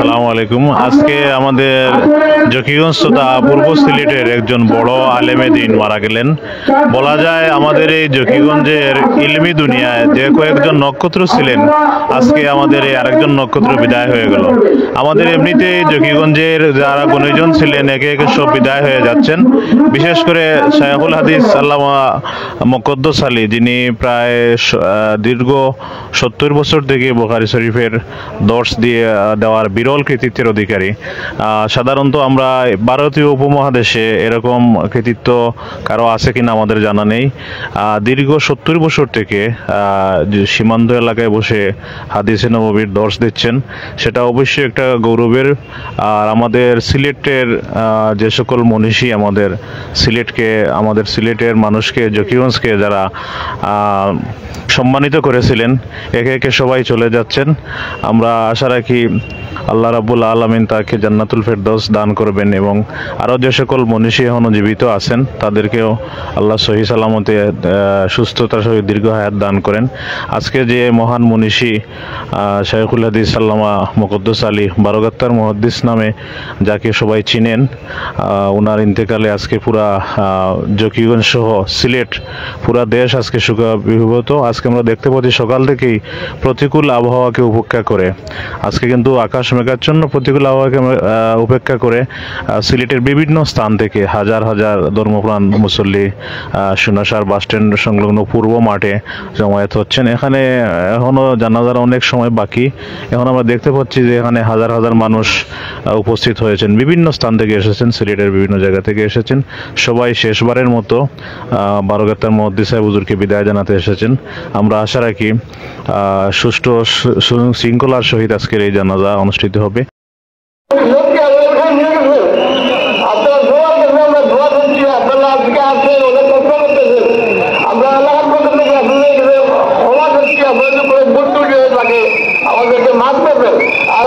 আসসালামু আলাইকুম। আজকে আমাদের জকিগঞ্জ তথা পূর্ব সিলেটের একজন বড় আলেমে দ্বীন মারা গেলেন। বলা যায় আমাদের এই জকিগঞ্জের ইলমি দুনিয়ায় যে কয়েকজন নক্ষত্র ছিলেন, আজকে আমাদের এই আরেকজন নক্ষত্র বিদায় হয়ে গেল। আমাদের এমনিতেই জকিগঞ্জের যারা গুণীজন ছিলেন একে একে সব বিদায় হয়ে যাচ্ছেন। বিশেষ করে শায়খুল হাদিস আল্লামা মুকদ্দস আলী, যিনি প্রায় দীর্ঘ 70 বছর থেকে বুখারী শরীফের দর্শ দেওয়ার বিরল কৃতিত্বের অধিকারী। সাধারণত আমরা ভারতীয় উপমহাদেশে এরকম কৃতিত্ব কারো আছে কিনা আমাদের জানা নেই। দীর্ঘ 70 বছর থেকে সীমান্ত এলাকায় বসে হাদিসে নববীর দর্শ দিচ্ছেন, সেটা অবশ্যই একটা গৌরবের। আর আমাদের সিলেটের যে সকল মনীষী আমাদের সিলেটের মানুষকে, জকিগঞ্জকে যারা সম্মানিত করেছিলেন, একে একে সবাই চলে যাচ্ছেন। আমরা আশা রাখি আল্লাহ রাব্বুল আলামিন তাকে জান্নাতুল ফেরদৌস দান করবেন এবং আরও যে সকল মনীষী এখনও জীবিত আছেন তাদেরকেও আল্লাহ সহি সালামতে সুস্থতার সহিত দীর্ঘ হায়াত দান করেন। আজকে যে মহান মনীষী শায়খুল হাদিস আল্লামা মুকদ্দস আলী বারোগাত্তার মুহাদ্দিস নামে যাকে সবাই চিনেন, ওনার ইন্তেকালে আজকে পুরা জকিগঞ্জ সহ সিলেট পুরা দেশ আজকে শোকাবিহূত। আজকে আমরা দেখতে পাচ্ছি সকাল থেকেই প্রতিকূল আবহাওয়াকে উপেক্ষা করে, আজকে কিন্তু আকাশ মেঘাচ্ছন্ন প্রতিকূল আবহাওয়াকে উপেক্ষা করে সিলেটের বিভিন্ন স্থান থেকে হাজার হাজার ধর্মপ্রাণ মুসল্লি সুনাসার বাসস্ট্যান্ড সংলগ্ন পূর্ব মাঠে জমায়েত হচ্ছেন। এখানে এখনও জানাজার অনেক সময় বাকি। এখন আমরা দেখতে পাচ্ছি যে এখানে হাজার হাজার মানুষ উপস্থিত হয়েছেন, বিভিন্ন স্থান থেকে এসেছেন, সিলেটের বিভিন্ন জায়গা থেকে এসেছেন। সবাই শেষবারের মতো বারোগাত্তার মুহাদ্দিস সাহেব হুজুরকে বিদায় জানাতে এসেছেন। আমরা আশা রাখি সুষ্ঠু শৃঙ্খলার সহিত আজকের এই জানাজা অনুষ্ঠিত হবে। আমাদেরকে মাফ করবেন। আর